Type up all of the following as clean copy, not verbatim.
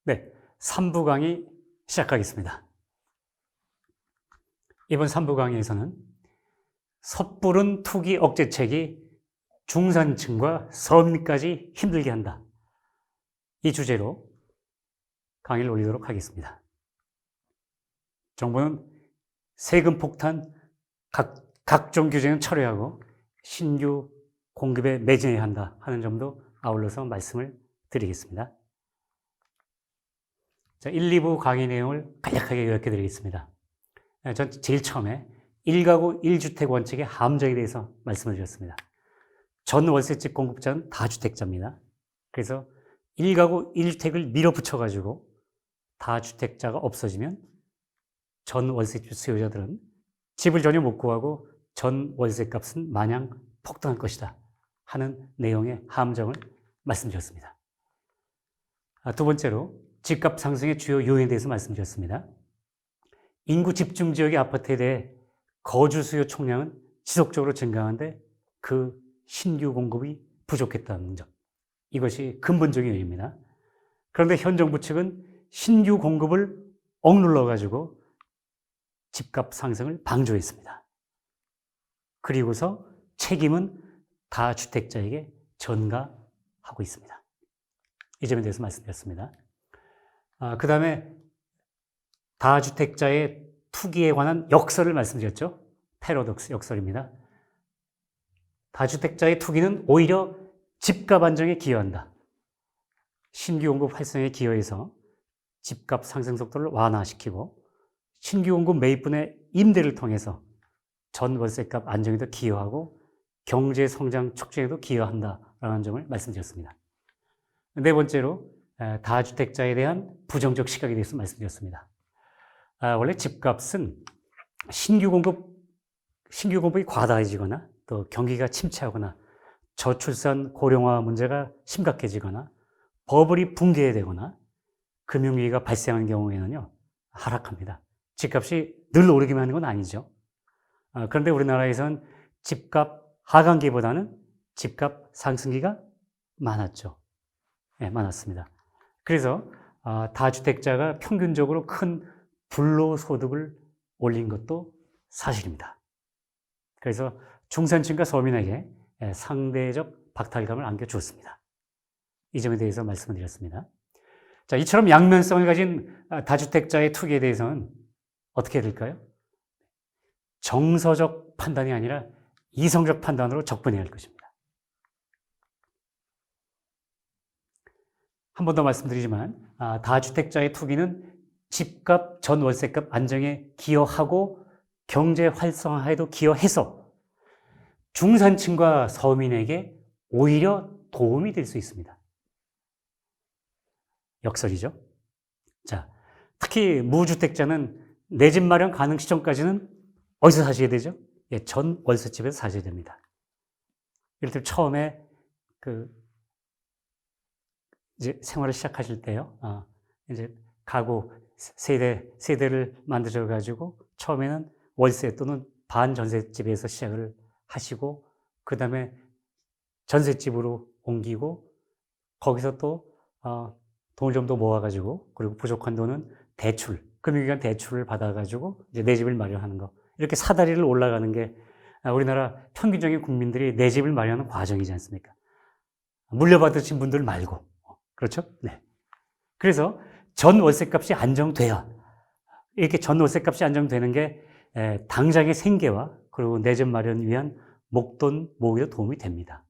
네, 3부 강의 시작하겠습니다. 이번 3부 강의에서는 섣부른 투기 억제책이 중산층과 서민까지 힘들게 한다. 이 주제로 강의를 올리도록 하겠습니다. 정부는 세금 폭탄, 각종 규제는 철회하고 신규 공급에 매진해야 한다 하는 점도 아울러서 말씀을 드리겠습니다. 자, 1, 2부 강의 내용을 간략하게 요약해 드리겠습니다. 전 제일 처음에 1가구 1주택 원칙의 함정에 대해서 말씀을 드렸습니다. 전 월세집 공급자는 다주택자입니다. 그래서 1가구 1주택을 밀어붙여가지고 다주택자가 없어지면 전 월세집 수요자들은 집을 전혀 못 구하고 전 월세값은 마냥 폭등할 것이다 하는 내용의 함정을 말씀드렸습니다. 두 번째로 집값 상승의 주요 요인에 대해서 말씀드렸습니다. 인구 집중 지역의 아파트에 대해 거주 수요 총량은 지속적으로 증가하는데 그 신규 공급이 부족했다는 점. 이것이 근본적인 요인입니다. 그런데 현 정부 측은 신규 공급을 억눌러가지고 집값 상승을 방조했습니다. 그리고서 책임은 다주택자에게 전가하고 있습니다. 이 점에 대해서 말씀드렸습니다. 그 다음에 다주택자의 투기에 관한 역설을 말씀드렸죠. 패러독스 역설입니다. 다주택자의 투기는 오히려 집값 안정에 기여한다. 신규 공급 활성에 기여해서 집값 상승 속도를 완화시키고 신규 공급 매입분의 임대를 통해서 전 월세값 안정에도 기여하고 경제 성장 촉진에도 기여한다라는 점을 말씀드렸습니다. 네 번째로 다주택자에 대한 부정적 시각에 대해서 말씀드렸습니다. 원래 집값은 신규 공급이 과다해지거나 또 경기가 침체하거나 저출산 고령화 문제가 심각해지거나 버블이 붕괴되거나 금융위기가 발생하는 경우에는요, 하락합니다. 집값이 늘 오르기만 하는 건 아니죠. 그런데 우리나라에선 집값 하강기보다는 집값 상승기가 많았죠. 네, 많았습니다. 그래서 다주택자가 평균적으로 큰 불로소득을 올린 것도 사실입니다. 그래서 중산층과 서민에게 상대적 박탈감을 안겨주었습니다. 이 점에 대해서 말씀을 드렸습니다. 자, 이처럼 양면성을 가진 다주택자의 투기에 대해서는 어떻게 해야 될까요? 정서적 판단이 아니라 이성적 판단으로 접근해야 할 것입니다. 한 번 더 말씀드리지만 다주택자의 투기는 집값, 전 월세값 안정에 기여하고 경제 활성화에도 기여해서 중산층과 서민에게 오히려 도움이 될 수 있습니다. 역설이죠. 자, 특히 무주택자는 내 집 마련 가능 시점까지는 어디서 사셔야 되죠? 전 월세집에서 사셔야 됩니다. 예를 들어 처음에 이제 생활을 시작하실 때요. 이제 가구 세대를 만들어 가지고 처음에는 월세 또는 반전세집에서 시작을 하시고 그다음에 전세집으로 옮기고 거기서 또 돈을 좀 더 모아 가지고 그리고 부족한 돈은 금융기관 대출을 받아 가지고 이제 내 집을 마련하는 거. 이렇게 사다리를 올라가는 게 우리나라 평균적인 국민들이 내 집을 마련하는 과정이지 않습니까? 물려받으신 분들 말고. 그렇죠? 네. 그래서 전 월세값이 안정돼야 이렇게 전 월세값이 안정되는 게 당장의 생계와 그리고 내 집 마련을 위한 목돈 모으기도 도움이 됩니다.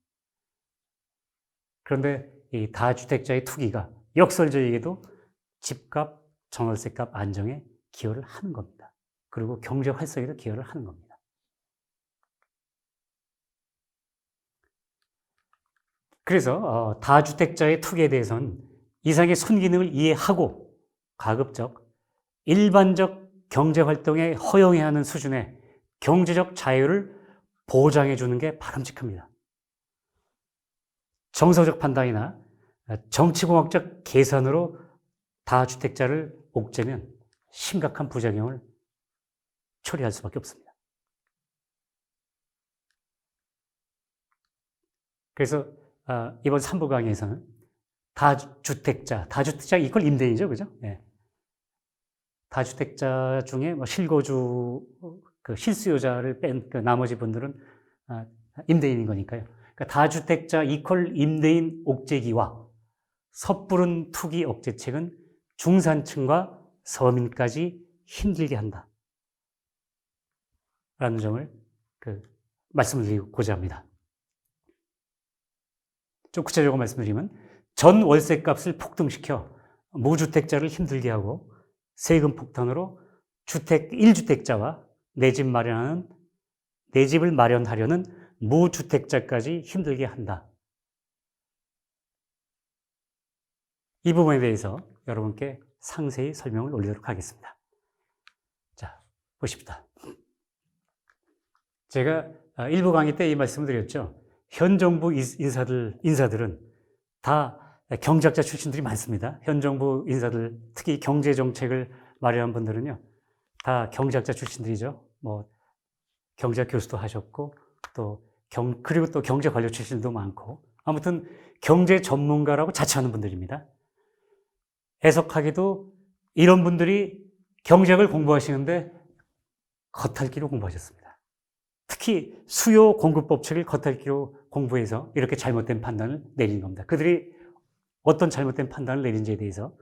그런데 이 다주택자의 투기가 역설적이게도 집값, 전 월세값 안정에 기여를 하는 겁니다. 그리고 경제 활성에도 기여를 하는 겁니다. 그래서 다주택자의 투기에 대해서는 이상의 순기능을 이해하고 가급적 일반적 경제활동에 허용해야 하는 수준의 경제적 자유를 보장해 주는 게 바람직합니다. 정서적 판단이나 정치공학적 계산으로 다주택자를 옥죄면 심각한 부작용을 초래할 수밖에 없습니다. 그래서 이번 3부 강의에서는 다주택자 이퀄 임대인이죠, 그죠? 예. 다주택자 중에 뭐 실거주, 그 실수요자를 뺀 그 나머지 분들은 임대인인 거니까요. 그러니까 다주택자 이퀄 임대인 옥죄기와 섣부른 투기 억제책은 중산층과 서민까지 힘들게 한다. 라는 점을 말씀을 드리고자 합니다. 좀 구체적으로 말씀드리면 전 월세값을 폭등시켜 무주택자를 힘들게 하고 세금 폭탄으로 1주택자와 내 집을 마련하려는 무주택자까지 힘들게 한다. 이 부분에 대해서 여러분께 상세히 설명을 올리도록 하겠습니다. 자, 보십시다. 제가 일부 강의 때 이 말씀을 드렸죠. 현 정부 인사들은 다 경제학자 출신들이 많습니다. 현 정부 인사들, 특히 경제정책을 마련한 분들은요, 다 경제학자 출신들이죠. 뭐, 경제학 교수도 하셨고, 그리고 또 경제관료 출신도 많고, 아무튼 경제 전문가라고 자처하는 분들입니다. 해석하기도 이런 분들이 경제학을 공부하시는데 겉핥기로 공부하셨습니다. 특히 수요 공급 법칙을 겉핥기로 공부해서 이렇게 잘못된 판단을 내린 겁니다. 그들이 어떤 잘못된 판단을 내린지에 대해서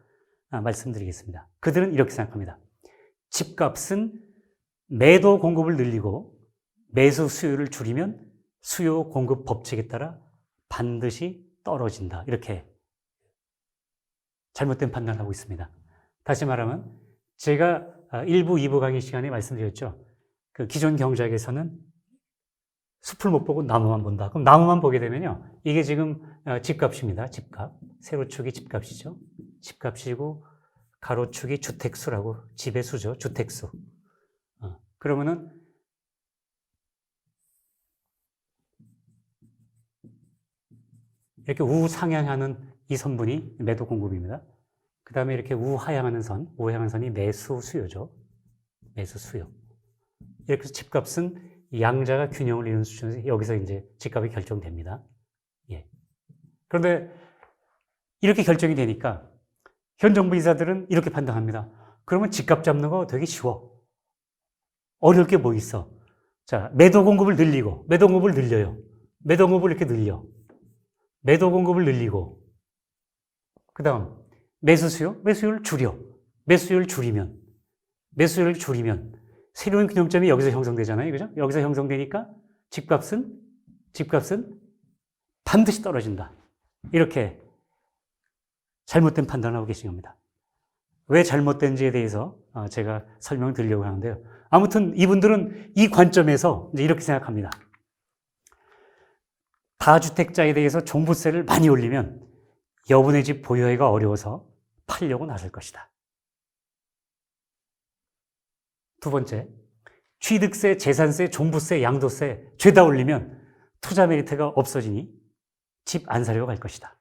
말씀드리겠습니다. 그들은 이렇게 생각합니다. 집값은 매도 공급을 늘리고 매수 수요를 줄이면 수요 공급 법칙에 따라 반드시 떨어진다. 이렇게 잘못된 판단을 하고 있습니다. 다시 말하면 제가 1부, 2부 강의 시간에 말씀드렸죠. 그 기존 경제학에서는 숲을 못 보고 나무만 본다. 그럼 나무만 보게 되면요. 이게 지금 집값입니다. 집값. 세로축이 집값이죠. 집값이고 가로축이 주택수라고 집의 수죠. 주택수. 그러면은 이렇게 우상향하는 이 선분이 매도 공급입니다. 그 다음에 이렇게 우하향하는 선이 매수 수요죠. 매수 수요. 이렇게 해서 집값은 양자가 균형을 이루는 수준에서 여기서 이제 집값이 결정됩니다. 예. 그런데 이렇게 결정이 되니까 현 정부 인사들은 이렇게 판단합니다. 그러면 집값 잡는 거 되게 쉬워. 어려울 게 뭐 있어? 자, 매도 공급을 늘려요. 매도 공급을 이렇게 늘려. 매도 공급을 늘리고, 그 다음, 매수율을 줄여. 매수율을 줄이면, 새로운 균형점이 여기서 형성되잖아요. 그죠? 여기서 형성되니까 집값은 반드시 떨어진다. 이렇게 잘못된 판단을 하고 계신 겁니다. 왜 잘못된지에 대해서 제가 설명을 드리려고 하는데요. 아무튼 이분들은 이 관점에서 이제 이렇게 생각합니다. 다주택자에 대해서 종부세를 많이 올리면 여분의 집 보유하기가 어려워서 팔려고 나설 것이다. 두 번째, 취득세, 재산세, 종부세, 양도세 죄다 올리면 투자 메리트가 없어지니 집 안 사려고 할 것이다.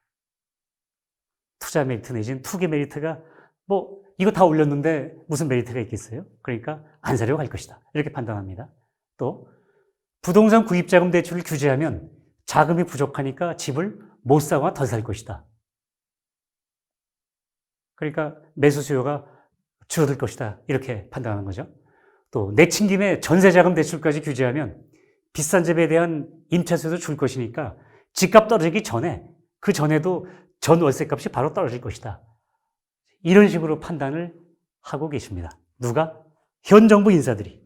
투자 메리트 내지는 투기 메리트가 뭐 이거 다 올렸는데 무슨 메리트가 있겠어요? 그러니까 안 사려고 할 것이다. 이렇게 판단합니다. 또 부동산 구입자금 대출을 규제하면 자금이 부족하니까 집을 못 사거나 덜 살 것이다. 그러니까 매수 수요가 줄어들 것이다. 이렇게 판단하는 거죠. 또 내친김에 전세자금 대출까지 규제하면 비싼 집에 대한 임차수도 줄 것이니까 집값 떨어지기 전에 그 전에도 전 월세값이 바로 떨어질 것이다. 이런 식으로 판단을 하고 계십니다. 누가? 현 정부 인사들이.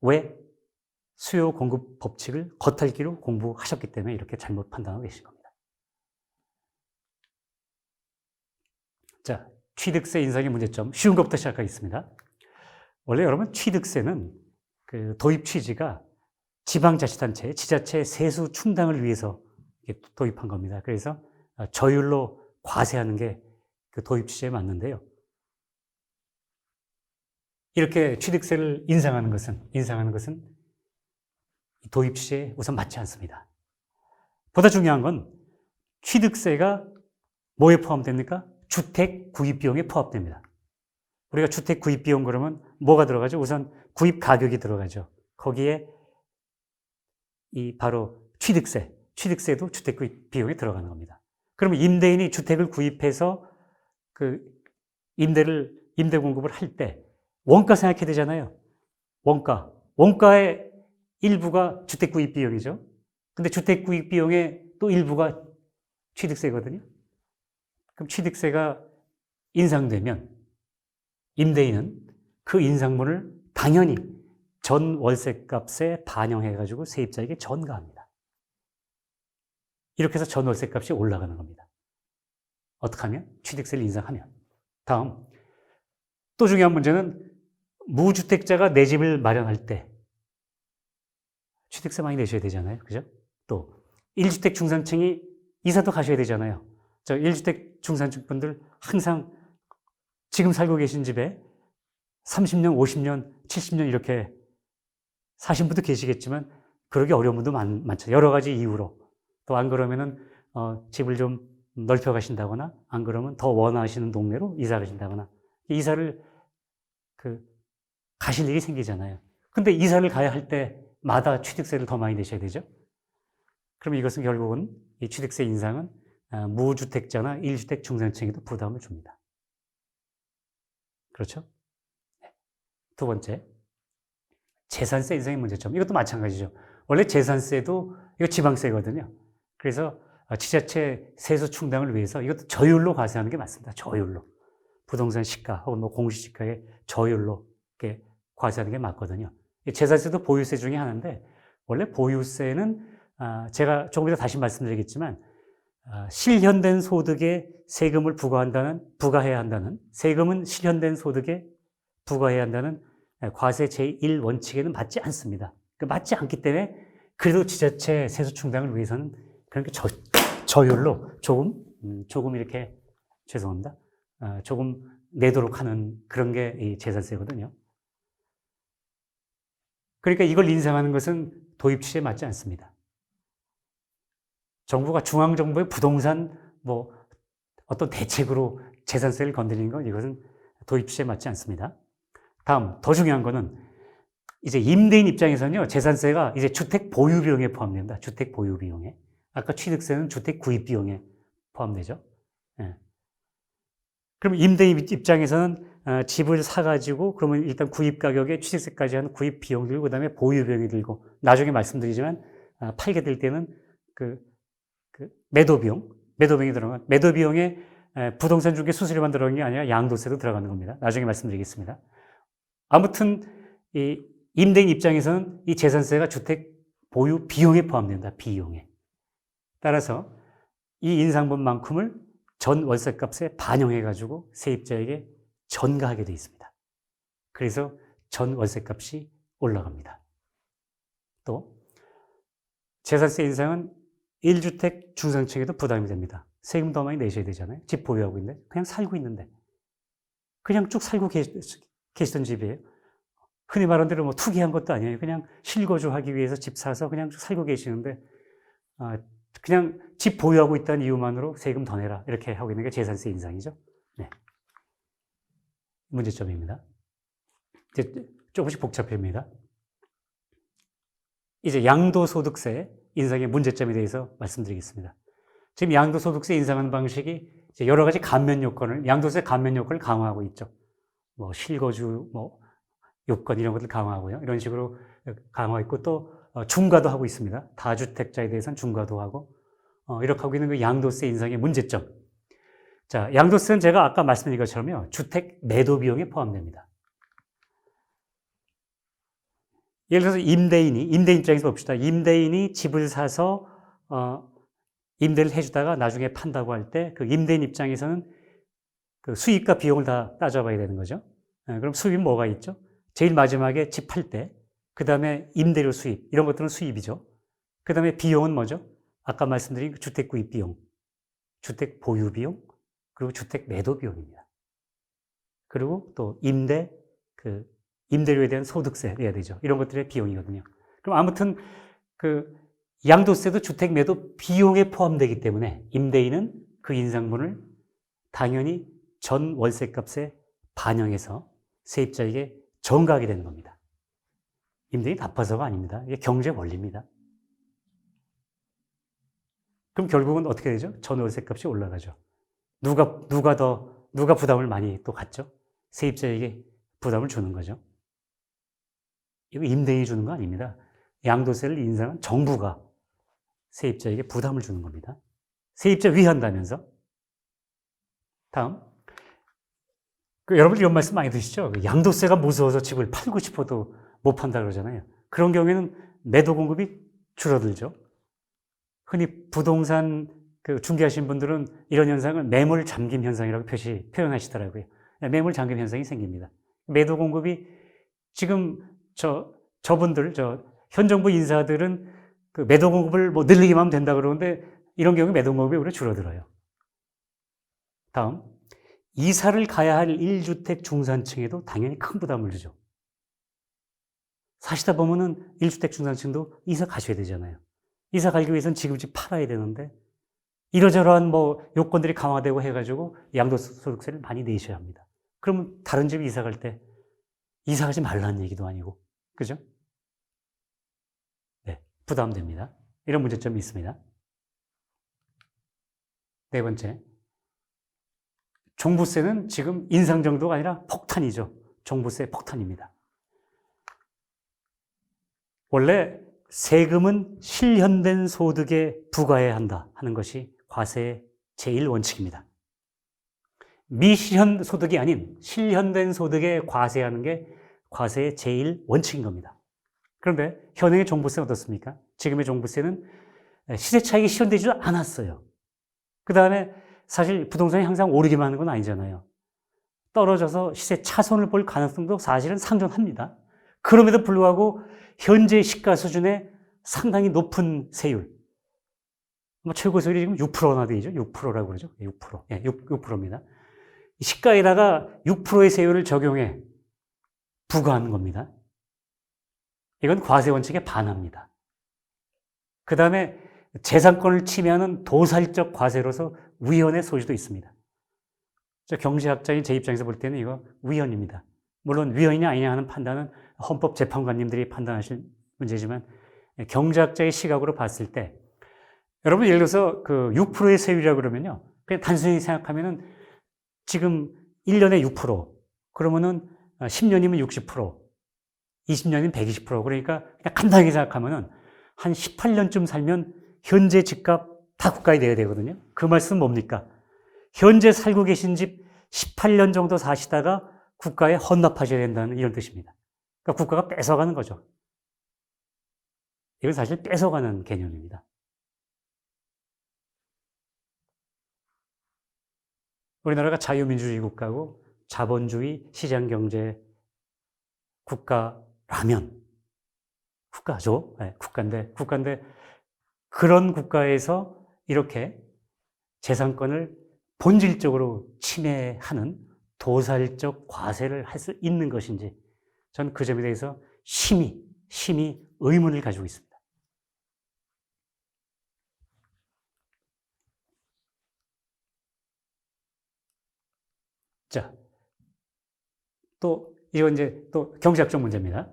왜? 수요 공급 법칙을 겉핥기로 공부하셨기 때문에 이렇게 잘못 판단하고 계신 겁니다. 자, 취득세 인상의 문제점, 쉬운 것부터 시작하겠습니다. 원래 여러분 취득세는 그 도입 취지가 지방자치단체, 지자체 세수 충당을 위해서 도입한 겁니다. 그래서 저율로 과세하는 게 그 도입 취지에 맞는데요. 이렇게 취득세를 인상하는 것은 도입 취지에 우선 맞지 않습니다. 보다 중요한 건 취득세가 뭐에 포함됩니까? 주택 구입 비용에 포함됩니다. 우리가 주택 구입 비용 그러면 뭐가 들어가죠? 우선 구입 가격이 들어가죠. 거기에 이 바로 취득세도 주택 구입 비용에 들어가는 겁니다. 그러면 임대인이 주택을 구입해서 그 임대 공급을 할 때 원가 생각해야 되잖아요. 원가의 일부가 주택 구입 비용이죠. 근데 주택 구입 비용의 또 일부가 취득세거든요. 그럼 취득세가 인상되면 임대인은 그 인상분을 당연히 전 월세값에 반영해가지고 세입자에게 전가합니다. 이렇게 해서 전 월세값이 올라가는 겁니다. 어떻게 하면? 취득세를 인상하면. 다음, 또 중요한 문제는 무주택자가 내 집을 마련할 때 취득세 많이 내셔야 되잖아요. 그죠? 또 1주택 중산층이 이사도 가셔야 되잖아요. 저 1주택 중산층 분들 항상 지금 살고 계신 집에 30년, 50년, 70년 이렇게 사신 분도 계시겠지만 그러기 어려운 분도 많죠. 여러 가지 이유로. 또 안 그러면은 집을 좀 넓혀 가신다거나 안 그러면 더 원하시는 동네로 이사 가신다거나 이사를 가실 일이 생기잖아요. 근데 이사를 가야 할 때마다 취득세를 더 많이 내셔야 되죠. 그럼 이것은 결국은 이 취득세 인상은 무주택자나 1주택 중산층에도 부담을 줍니다. 그렇죠? 두 번째, 재산세 인상의 문제점. 이것도 마찬가지죠. 원래 재산세도 이거 지방세거든요. 그래서 지자체 세수 충당을 위해서 이것도 저율로 과세하는 게 맞습니다. 저율로. 부동산 시가 혹은 뭐 공시지가의 저율로 이렇게 과세하는 게 맞거든요. 재산세도 보유세 중에 하나인데 원래 보유세는 제가 조금 이따 다시 말씀드리겠지만 실현된 소득에 세금을 부과해야 한다는 세금은 실현된 소득에 부과해야 한다는 과세 제1원칙에는 맞지 않습니다. 맞지 않기 때문에 그래도 지자체 세수 충당을 위해서는 그렇게 저율로 조금 이렇게 죄송합니다. 조금 내도록 하는 그런 게 이 재산세거든요. 그러니까 이걸 인상하는 것은 도입 취지에 맞지 않습니다. 정부가 중앙정부의 부동산 어떤 대책으로 재산세를 건드리는 건 이것은 도입 취지에 맞지 않습니다. 다음, 더 중요한 거는 이제 임대인 입장에서는요, 재산세가 이제 주택 보유 비용에 포함됩니다. 주택 보유 비용에. 아까 취득세는 주택 구입 비용에 포함되죠. 예. 그럼 임대인 입장에서는 집을 사가지고 그러면 일단 구입 가격에 취득세까지 하는 구입 비용 들고 그다음에 보유 비용이 들고 나중에 말씀드리지만 팔게 될 때는 매도 비용이 들어간 매도 비용에 부동산 중개 수수료만 들어간 게 아니라 양도세도 들어가는 겁니다. 나중에 말씀드리겠습니다. 아무튼 이 임대인 입장에서는 이 재산세가 주택 보유 비용에 포함된다. 비용에. 따라서 이 인상분만큼을 전 월세값에 반영해가지고 세입자에게 전가하게 되어 있습니다. 그래서 전 월세값이 올라갑니다. 또 재산세 인상은 1주택 중산층에도 부담이 됩니다. 세금 더 많이 내셔야 되잖아요. 집 보유하고 있는데 그냥 살고 있는데 그냥 쭉 살고 계시던 집이에요. 흔히 말하는 대로 투기한 것도 아니에요. 그냥 실거주하기 위해서 집 사서 그냥 쭉 살고 계시는데 그냥 집 보유하고 있다는 이유만으로 세금 더 내라 이렇게 하고 있는 게 재산세 인상이죠. 네. 문제점입니다. 이제 조금씩 복잡합니다. 이제 양도소득세 인상의 문제점에 대해서 말씀드리겠습니다. 지금 양도소득세 인상하는 방식이 이제 여러 가지 양도세 감면 요건을 강화하고 있죠. 실거주, 요건 이런 것들 강화하고요. 이런 식으로 강화했고 또 중과도 하고 있습니다. 다주택자에 대해서는 중과도 하고 이렇게 하고 있는 그 양도세 인상의 문제점. 자, 양도세는 제가 아까 말씀드린 것처럼요. 주택 매도 비용에 포함됩니다. 예를 들어서 임대인 입장에서 봅시다. 임대인이 집을 사서 임대를 해주다가 나중에 판다고 할 때 그 임대인 입장에서는 그 수입과 비용을 다 따져봐야 되는 거죠. 그럼 수입은 뭐가 있죠? 제일 마지막에 집 팔 때, 그 다음에 임대료 수입, 이런 것들은 수입이죠. 그 다음에 비용은 뭐죠? 아까 말씀드린 그 주택 구입 비용, 주택 보유 비용, 그리고 주택 매도 비용입니다. 그리고 또 임대료에 대한 소득세 내야 되죠. 이런 것들의 비용이거든요. 그럼 아무튼 양도세도 주택 매도 비용에 포함되기 때문에 임대인은 그 인상분을 당연히 전 월세값에 반영해서 세입자에게 전가하게 되는 겁니다. 임대인이 나빠서가 아닙니다. 이게 경제 원리입니다. 그럼 결국은 어떻게 되죠? 전월세값이 올라가죠. 누가 부담을 많이 또 갖죠? 세입자에게 부담을 주는 거죠. 이거 임대인이 주는 거 아닙니다. 양도세를 인상한 정부가 세입자에게 부담을 주는 겁니다. 세입자 위한다면서. 다음. 여러분 이런 말씀 많이 드시죠? 양도세가 무서워서 집을 팔고 싶어도 못 판다 그러잖아요. 그런 경우에는 매도 공급이 줄어들죠. 흔히 부동산 중개하시는 분들은 이런 현상을 매물 잠김 현상이라고 표현하시더라고요. 매물 잠김 현상이 생깁니다. 매도 공급이 지금 저분들, 현 정부 인사들은 그 매도 공급을 뭐 늘리기만 하면 된다 그러는데 이런 경우에 매도 공급이 오히려 줄어들어요. 다음. 이사를 가야 할 1주택 중산층에도 당연히 큰 부담을 주죠. 사시다 보면은 1주택 중산층도 이사 가셔야 되잖아요. 이사 가기 위해서는 지금 집 팔아야 되는데 이러저러한 뭐 요건들이 강화되고 해가지고 양도소득세를 많이 내셔야 합니다. 그러면 다른 집 이사 갈 때 이사 가지 말라는 얘기도 아니고, 그죠? 네, 부담됩니다. 이런 문제점이 있습니다. 네 번째. 종부세는 지금 인상 정도가 아니라 폭탄이죠. 종부세 폭탄입니다. 원래 세금은 실현된 소득에 부과해야 한다 하는 것이 과세의 제1원칙입니다. 미실현 소득이 아닌 실현된 소득에 과세하는 게 과세의 제1원칙인 겁니다. 그런데 현행의 종부세는 어떻습니까? 지금의 종부세는 시세 차익이 실현되지도 않았어요. 그 다음에 사실 부동산이 항상 오르기만 하는 건 아니잖아요. 떨어져서 시세 차손을 볼 가능성도 사실은 상존합니다. 그럼에도 불구하고 현재 시가 수준의 상당히 높은 세율, 최고 세율이 지금 6%나 되죠. 6%라고 그러죠. 6%. 예, 6%입니다. 시가에다가 6%의 세율을 적용해 부과하는 겁니다. 이건 과세 원칙에 반합니다. 그 다음에 재산권을 침해하는 도살적 과세로서 위헌의 소지도 있습니다. 경제학자인 제 입장에서 볼 때는 이거 위헌입니다. 물론 위헌이냐 아니냐 하는 판단은 헌법재판관님들이 판단하실 문제지만 경제학자의 시각으로 봤을 때 여러분 예를 들어서 그 6%의 세율이라고 그러면요. 그냥 단순히 생각하면은 지금 1년에 6% 그러면은 10년이면 60%, 20년이면 120% 그러니까 그냥 간단하게 생각하면은 한 18년쯤 살면 현재 집값 다 국가에 내야 되거든요. 그 말씀은 뭡니까? 현재 살고 계신 집 18년 정도 사시다가 국가에 헌납하셔야 된다는 이런 뜻입니다. 그러니까 국가가 뺏어가는 거죠. 이건 사실 뺏어가는 개념입니다. 우리나라가 자유민주주의 국가고 자본주의 시장경제 국가라면 국가죠. 네, 국가인데 그런 국가에서 이렇게 재산권을 본질적으로 침해하는 도살적 과세를 할 수 있는 것인지 저는 그 점에 대해서 심히 의문을 가지고 있습니다. 자, 이건 이제 또 경제학적 문제입니다.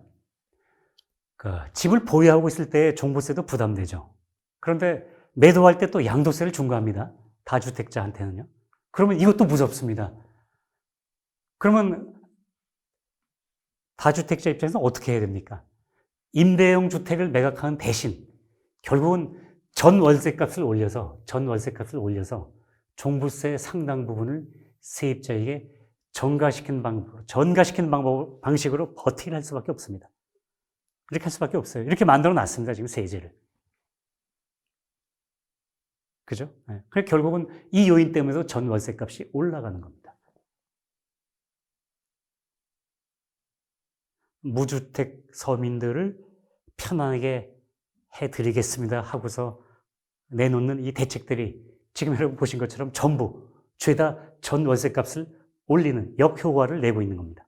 집을 보유하고 있을 때 종부세도 부담되죠. 그런데 매도할 때 또 양도세를 중과합니다. 다주택자한테는요. 그러면 이것도 무섭습니다. 그러면 다주택자 입장에서 어떻게 해야 됩니까? 임대용 주택을 매각하는 대신 결국은 전월세값을 올려서 종부세 상당 부분을 세입자에게 전가시키는 방식으로 버티기를 할 수밖에 없습니다. 이렇게 할 수밖에 없어요. 이렇게 만들어 놨습니다. 지금 세제를. 그죠? 네. 그래서 결국은 이 요인 때문에도 전월세값이 올라가는 겁니다. 무주택 서민들을 편안하게 해드리겠습니다 하고서 내놓는 이 대책들이 지금 여러분 보신 것처럼 전부 죄다 전월세값을 올리는 역효과를 내고 있는 겁니다.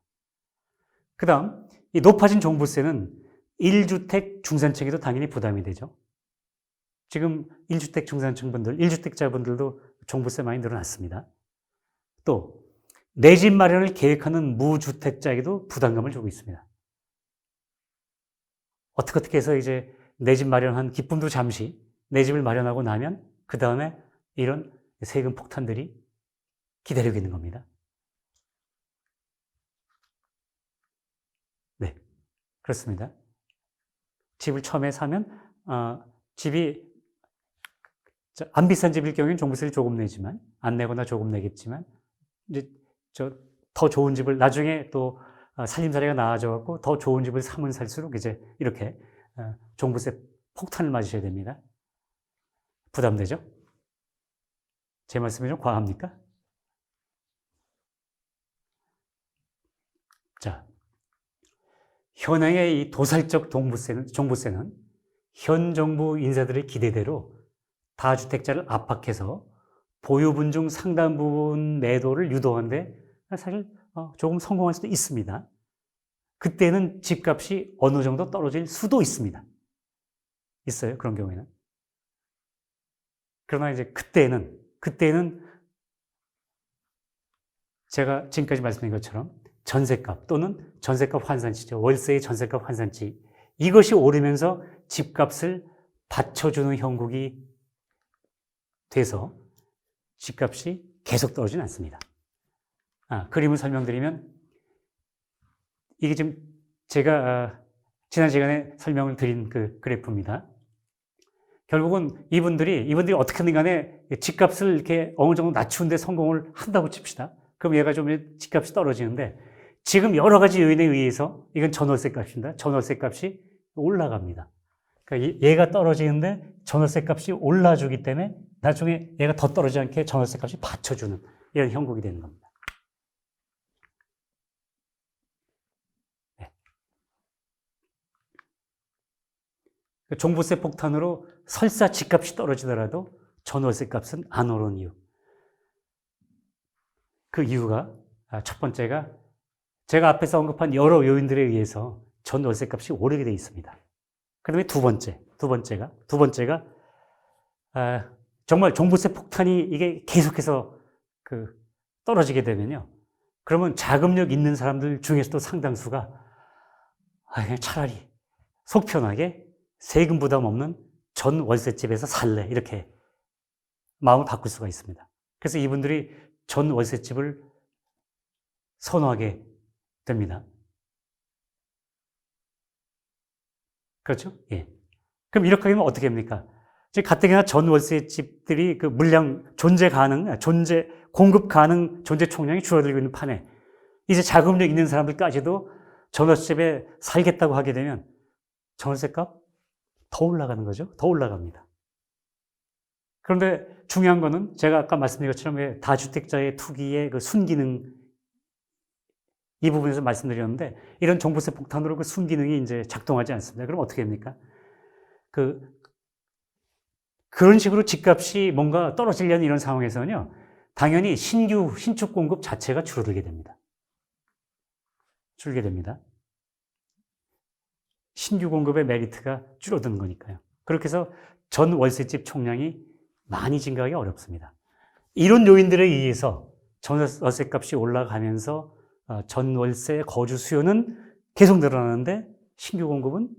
그 다음 이 높아진 종부세는 1주택 중산층에도 당연히 부담이 되죠. 지금 1주택 중산층분들, 1주택자분들도 종부세 많이 늘어났습니다. 또 내 집 마련을 계획하는 무주택자에게도 부담감을 주고 있습니다. 어떻게 해서 이제 내 집 마련한 기쁨도 잠시 내 집을 마련하고 나면 그 다음에 이런 세금 폭탄들이 기다리고 있는 겁니다. 네, 그렇습니다. 집을 처음에 사면 집이 안 비싼 집일 경우에는 종부세를 조금 내지만, 안 내거나 조금 내겠지만, 이제 더 좋은 집을 나중에 또 살림살이가 나아져 갖고 더 좋은 집을 사면 살수록 이제 이렇게 종부세 폭탄을 맞으셔야 됩니다. 부담되죠? 제 말씀이 좀 과합니까? 자, 현행의 이 도살적 종부세는 현 정부 인사들의 기대대로 다주택자를 압박해서 보유분 중 상당 부분 매도를 유도하는데 사실 조금 성공할 수도 있습니다. 그때는 집값이 어느 정도 떨어질 수도 있습니다. 있어요, 그런 경우에는. 그러나 이제 그때는 제가 지금까지 말씀드린 것처럼 전셋값 또는 전셋값 환산치죠. 월세의 전셋값 환산치. 이것이 오르면서 집값을 받쳐주는 형국이 돼서 집값이 계속 떨어지진 않습니다. 그림을 설명드리면 이게 지금 제가 지난 시간에 설명을 드린 그 그래프입니다. 결국은 이분들이 어떻게든 간에 집값을 이렇게 어느 정도 낮추는데 성공을 한다고 칩시다. 그럼 얘가 좀 집값이 떨어지는데 지금 여러 가지 요인에 의해서 이건 전월세 값입니다. 전월세 값이 올라갑니다. 그러니까 얘가 떨어지는데 전월세 값이 올라주기 때문에 나중에 얘가 더 떨어지지 않게 전월세 값이 받쳐주는 이런 형국이 되는 겁니다. 네. 종부세 폭탄으로 설사 집값이 떨어지더라도 전월세 값은 안 오른 이유. 그 이유가 첫 번째가 제가 앞에서 언급한 여러 요인들에 의해서 전월세 값이 오르게 되어 있습니다. 그 다음에 두 번째가 정말 종부세 폭탄이 이게 계속해서 떨어지게 되면요. 그러면 자금력 있는 사람들 중에서도 상당수가 그냥 차라리 속 편하게 세금 부담 없는 전 월세집에서 살래 이렇게 마음을 바꿀 수가 있습니다. 그래서 이분들이 전 월세집을 선호하게 됩니다. 그렇죠? 예. 그럼 이렇게 되면 어떻게 합니까? 가뜩이나 전 월세집들이 그 물량 공급 가능 존재 총량이 줄어들고 있는 판에 이제 자금력 있는 사람들까지도 전 월세집에 살겠다고 하게 되면 전월세 값 더 올라가는 거죠. 더 올라갑니다. 그런데 중요한 거는 제가 아까 말씀드린 것처럼 다주택자의 투기의 그 순기능 이 부분에서 말씀드렸는데 이런 종부세 폭탄으로 그 순기능이 이제 작동하지 않습니다. 그럼 어떻게 합니까? 그런 식으로 집값이 뭔가 떨어지려는 이런 상황에서는요, 당연히 신축 공급 자체가 줄게 됩니다. 신규 공급의 메리트가 줄어드는 거니까요. 그렇게 해서 전 월세집 총량이 많이 증가하기 어렵습니다. 이런 요인들에 의해서 전 월세 값이 올라가면서 전 월세 거주 수요는 계속 늘어나는데 신규 공급은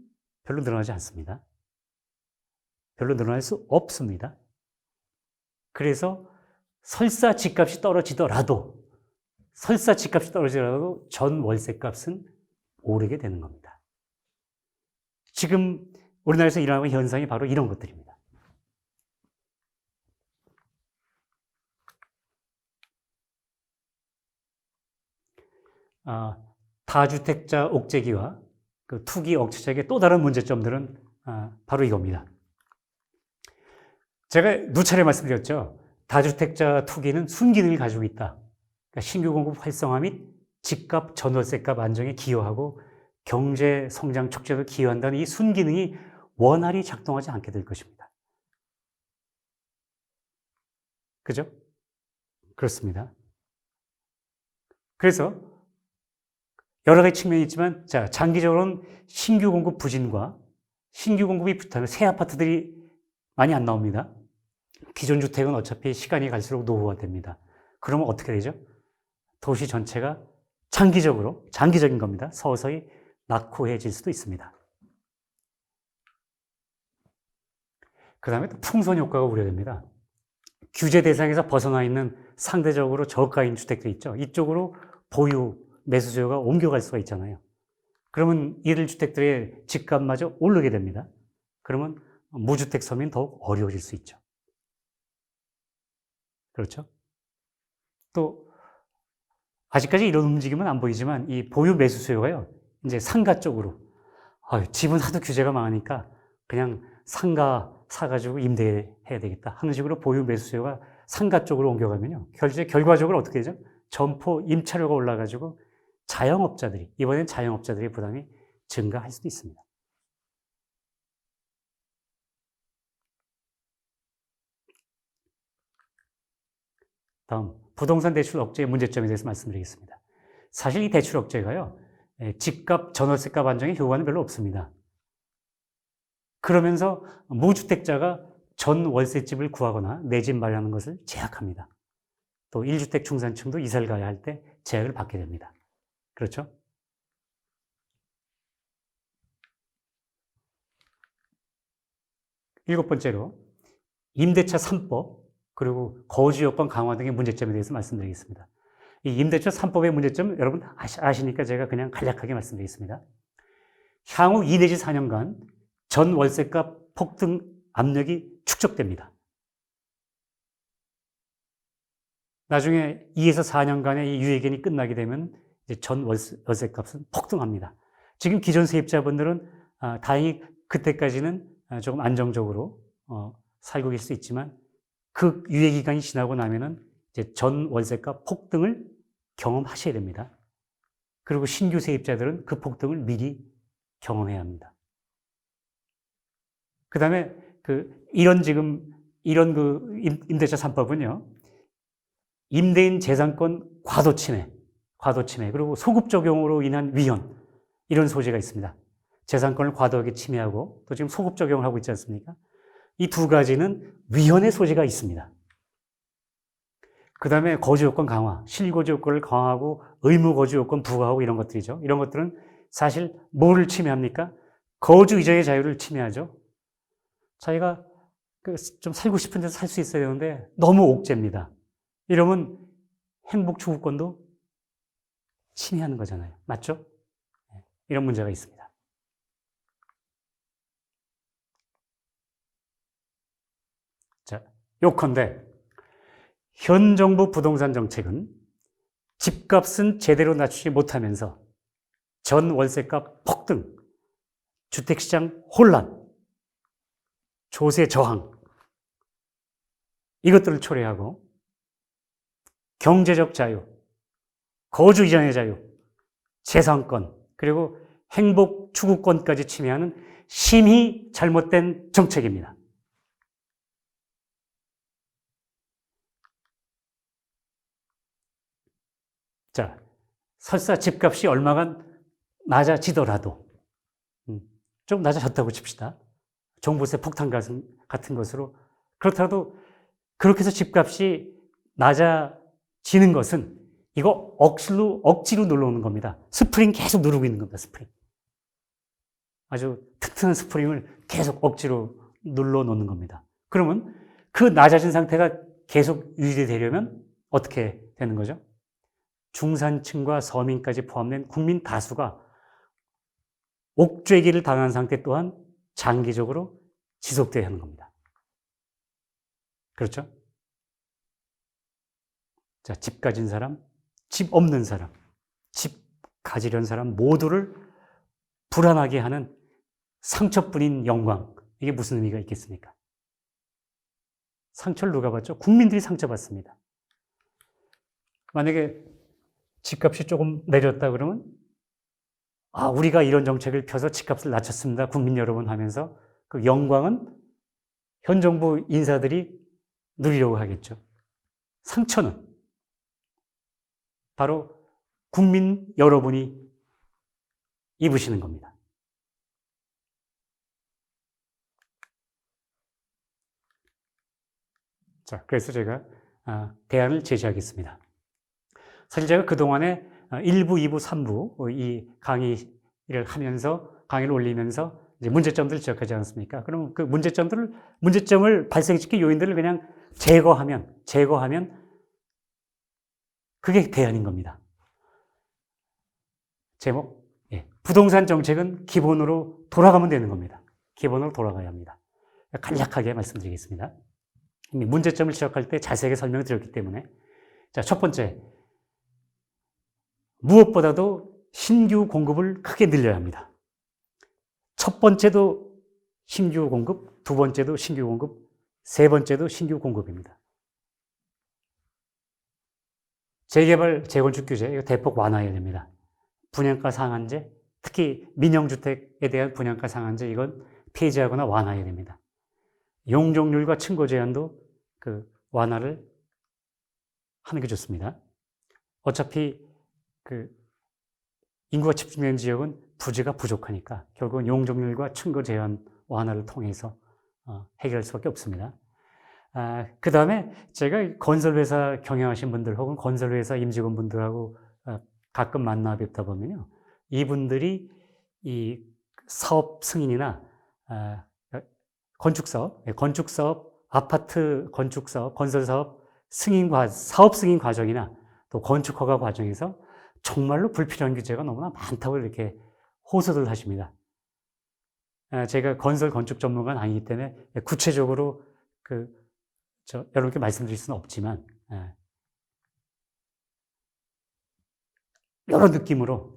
별로 늘어나지 않습니다. 별로 늘어날 수 없습니다. 그래서 설사 집값이 떨어지더라도 전 월세 값은 오르게 되는 겁니다. 지금 우리나라에서 일어나고 있는 현상이 바로 이런 것들입니다. 다주택자 옥죄기와 그 투기 억제책의 또 다른 문제점들은 바로 이겁니다. 제가 누차례 말씀드렸죠. 다주택자 투기는 순기능을 가지고 있다. 그러니까 신규 공급 활성화 및 집값, 전월세값 안정에 기여하고 경제 성장 촉진에 기여한다는 이 순기능이 원활히 작동하지 않게 될 것입니다. 그죠? 그렇습니다. 그래서 여러 가지 측면이 있지만, 장기적으로는 신규 공급 부진과 신규 공급이 붙으면 새 아파트들이 많이 안 나옵니다. 기존 주택은 어차피 시간이 갈수록 노후화됩니다. 그러면 어떻게 되죠? 도시 전체가 장기적인 겁니다. 서서히 낙후해질 수도 있습니다. 그 다음에 또 풍선 효과가 우려됩니다. 규제 대상에서 벗어나 있는 상대적으로 저가인 주택들 있죠. 이쪽으로 보유, 매수 수요가 옮겨갈 수가 있잖아요. 그러면 이들 주택들의 집값마저 오르게 됩니다. 그러면 무주택 서민 더욱 어려워질 수 있죠. 그렇죠? 또 아직까지 이런 움직임은 안 보이지만 이 보유 매수 수요가요. 이제 상가 쪽으로 집은 하도 규제가 많으니까 그냥 상가 사가지고 임대해야 되겠다 하는 식으로 보유 매수 수요가 상가 쪽으로 옮겨가면요. 결과적으로 어떻게 되죠? 점포 임차료가 올라가지고 이번엔 자영업자들의 부담이 증가할 수도 있습니다. 다음, 부동산 대출 억제의 문제점에 대해서 말씀드리겠습니다. 사실 이 대출 억제가요, 집값, 전월세값 안정에 효과는 별로 없습니다. 그러면서 무주택자가 전 월세집을 구하거나 내 집 마련하는 것을 제약합니다. 또 1주택 중산층도 이사를 가야 할 때 제약을 받게 됩니다. 그렇죠? 일곱 번째로 임대차 3법 그리고 거주 여건 강화 등의 문제점에 대해서 말씀드리겠습니다. 이 임대차 3법의 문제점 여러분 아시니까 제가 그냥 간략하게 말씀드리겠습니다. 향후 2 내지 4년간 전 월세값 폭등 압력이 축적됩니다. 나중에 2에서 4년간의 이 유예기간이 끝나게 되면 이제 전 월세값은 폭등합니다. 지금 기존 세입자분들은 다행히 그때까지는 조금 안정적으로 살고 계실 수 있지만 그 유예기간이 지나고 나면은 이제 전 월세값 폭등을 경험하셔야 됩니다. 그리고 신규 세입자들은 그 폭등을 미리 경험해야 합니다. 그 다음에 이런 임대차 3법은요, 임대인 재산권 과도 침해, 그리고 소급 적용으로 인한 위헌, 이런 소지가 있습니다. 재산권을 과도하게 침해하고 또 지금 소급 적용을 하고 있지 않습니까? 이 두 가지는 위헌의 소지가 있습니다. 그 다음에 거주요건 강화, 실거주요건을 강화하고 의무거주요건 부과하고 이런 것들이죠. 이런 것들은 사실 뭐를 침해합니까? 거주 이전의 자유를 침해하죠. 자기가 좀 살고 싶은 데서 살 수 있어야 되는데 너무 옥죄입니다. 이러면 행복 추구권도 침해하는 거잖아요. 맞죠? 이런 문제가 있습니다. 자, 요컨대 현 정부 부동산 정책은 집값은 제대로 낮추지 못하면서 전 월세값 폭등, 주택시장 혼란, 조세 저항, 이것들을 초래하고 경제적 자유, 거주 이전의 자유, 재산권, 그리고 행복 추구권까지 침해하는 심히 잘못된 정책입니다. 자, 설사 집값이 얼마간 낮아지더라도, 좀 낮아졌다고 칩시다. 종부세 폭탄 같은 것으로. 그렇더라도 그렇게 해서 집값이 낮아지는 것은 이거 억지로 눌러오는 겁니다. 스프링 계속 누르고 있는 겁니다. 스프링. 아주 튼튼한 스프링을 계속 억지로 눌러놓는 겁니다. 그러면 그 낮아진 상태가 계속 유지되려면 어떻게 되는 거죠? 중산층과 서민까지 포함된 국민 다수가 옥죄기를 당한 상태 또한 장기적으로 지속되어야 하는 겁니다. 그렇죠? 자, 집 가진 사람, 집 없는 사람, 집 가지려는 사람 모두를 불안하게 하는 상처뿐인 영광, 이게 무슨 의미가 있겠습니까? 상처를 누가 받죠? 국민들이 상처받습니다. 만약에 집값이 조금 내렸다 그러면 우리가 이런 정책을 펴서 집값을 낮췄습니다. 국민 여러분 하면서 그 영광은 현 정부 인사들이 누리려고 하겠죠. 상처는 바로 국민 여러분이 입으시는 겁니다. 자, 그래서 제가 대안을 제시하겠습니다. 사실 제가 그동안에 1부, 2부, 3부 이 강의를 하면서 강의를 올리면서 이제 문제점들을 지적하지 않습니까? 그럼 그 문제점을 발생시킨 요인들을 그냥 제거하면 그게 대안인 겁니다. 제목, 부동산 정책은 기본으로 돌아가면 되는 겁니다. 기본으로 돌아가야 합니다. 간략하게 말씀드리겠습니다. 이미 문제점을 지적할 때 자세하게 설명을 드렸기 때문에. 자, 첫 번째, 무엇보다도 신규 공급을 크게 늘려야 합니다. 첫 번째도 신규 공급, 두 번째도 신규 공급, 세 번째도 신규 공급입니다. 재개발, 재건축 규제, 이거 대폭 완화해야 됩니다. 분양가 상한제, 특히 민영주택에 대한 분양가 상한제, 이건 폐지하거나 완화해야 됩니다. 용적률과 층고 제한도 완화를 하는 게 좋습니다. 어차피 인구가 집중된 지역은 부지가 부족하니까 결국은 용적률과 층고 제한 완화를 통해서 해결할 수밖에 없습니다. 그 다음에 제가 건설회사 경영하신 분들 혹은 건설회사 임직원분들하고 가끔 만나 뵙다 보면요, 이분들이 이 사업 승인이나 건축사업, 아파트 건축사업, 건설사업 사업 승인 과정이나 또 건축허가 과정에서 정말로 불필요한 규제가 너무나 많다고 이렇게 호소를 하십니다. 제가 건설 건축 전문가는 아니기 때문에 구체적으로 여러분께 말씀드릴 수는 없지만,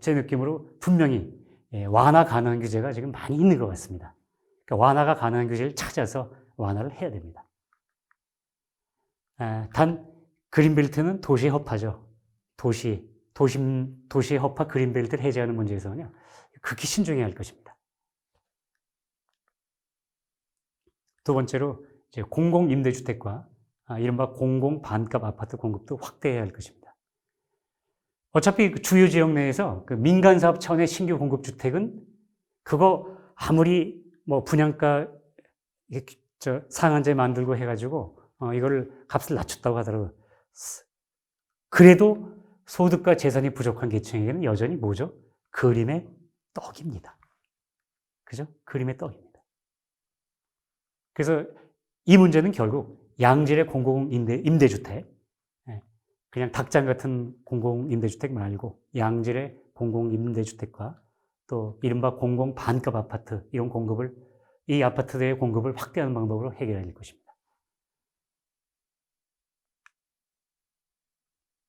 제 느낌으로 분명히 완화 가능한 규제가 지금 많이 있는 것 같습니다. 그러니까 완화가 가능한 규제를 찾아서 완화를 해야 됩니다. 단 그린벨트는 도시의 허파죠. 도시의 허파 그린벨트를 해제하는 문제에서는요, 극히 신중해야 할 것입니다. 두 번째로 이제 공공임대주택과 이른바 공공반값 아파트 공급도 확대해야 할 것입니다. 어차피 주요 지역 내에서 민간사업 차원의 신규 공급주택은 그거 아무리 분양가 상한제 만들고 해가지고 이거를 값을 낮췄다고 하더라도 그래도 소득과 재산이 부족한 계층에게는 여전히 뭐죠? 그림의 떡입니다. 그죠? 그림의 떡입니다. 그래서 이 문제는 결국 양질의 공공임대주택, 그냥 닭장 같은 공공임대주택 말고 양질의 공공임대주택과 또 이른바 공공반값 아파트, 이런 공급을, 이 아파트의 공급을 확대하는 방법으로 해결해야 할 것입니다.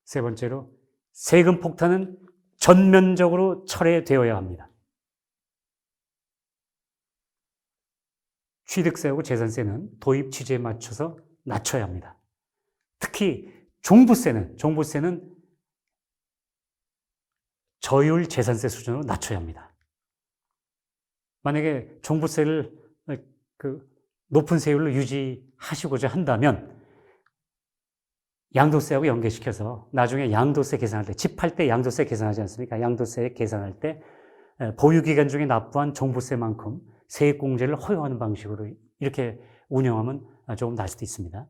세 번째로, 세금 폭탄은 전면적으로 철회되어야 합니다. 취득세하고 재산세는 도입 취지에 맞춰서 낮춰야 합니다. 특히 종부세는 저율 재산세 수준으로 낮춰야 합니다. 만약에 종부세를 높은 세율로 유지하시고자 한다면 양도세하고 연계시켜서 나중에 양도세 계산할 때, 집 팔 때 양도세 계산하지 않습니까? 양도세 계산할 때 보유기간 중에 납부한 종부세만큼 세액공제를 허용하는 방식으로 이렇게 운영하면 조금 나을 수도 있습니다.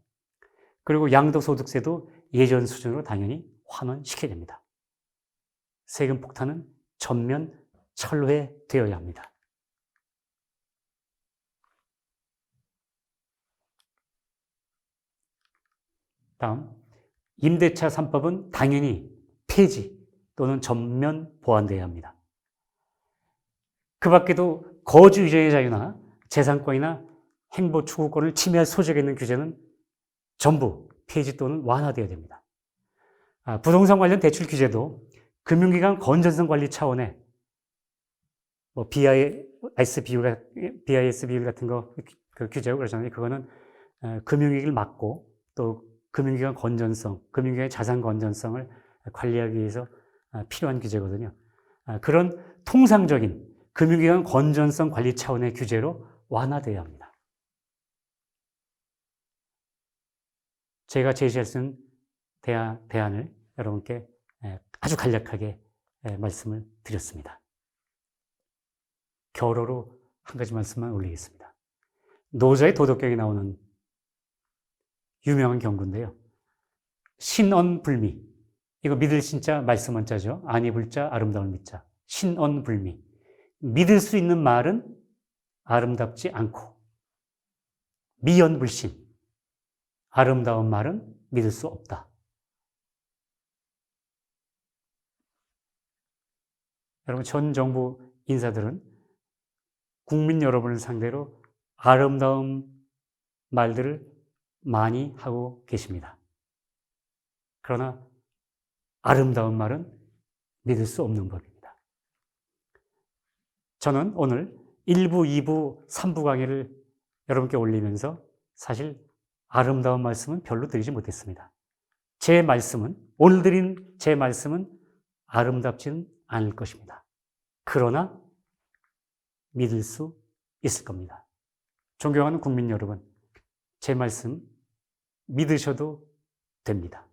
그리고 양도소득세도 예전 수준으로 당연히 환원시켜야 됩니다. 세금 폭탄은 전면 철회되어야 합니다. 다음, 임대차 3법은 당연히 폐지 또는 전면 보완되어야 합니다. 그 밖에도 거주 이전의 자유나 재산권이나 행보 추구권을 침해할 소지가 있는 규제는 전부 폐지 또는 완화되어야 됩니다. 부동산 관련 대출 규제도 금융기관 건전성 관리 차원의 BIS 비율 같은 거 규제고 그러잖아요. 그거는 금융위기를 막고 또 금융기관 건전성, 금융기관의 자산 건전성을 관리하기 위해서 필요한 규제거든요. 그런 통상적인 금융기관 건전성 관리 차원의 규제로 완화되어야 합니다. 제가 제시할 수 있는 대안을 여러분께 아주 간략하게 말씀을 드렸습니다. 결어로 한 가지 말씀만 올리겠습니다. 노자의 도덕경에 나오는 유명한 경구인데요. 신언불미. 이거 믿을 신자 말씀 원자죠. 아니 불자 아름다울 미자. 신언불미. 믿을 수 있는 말은 아름답지 않고 미언불신. 아름다운 말은 믿을 수 없다. 여러분, 전 정부 인사들은 국민 여러분을 상대로 아름다운 말들을 많이 하고 계십니다. 그러나 아름다운 말은 믿을 수 없는 법입니다. 저는 오늘 1부, 2부, 3부 강의를 여러분께 올리면서 사실 아름다운 말씀은 별로 드리지 못했습니다. 제 말씀은, 오늘 드린 제 말씀은 아름답지는 않을 것입니다. 그러나 믿을 수 있을 겁니다. 존경하는 국민 여러분, 제 말씀 믿으셔도 됩니다.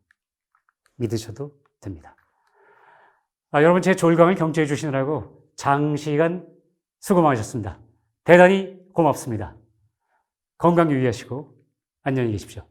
믿으셔도 됩니다. 여러분, 제 졸강을 경청해 주시느라고 장시간 수고 많으셨습니다. 대단히 고맙습니다. 건강 유의하시고 안녕히 계십시오.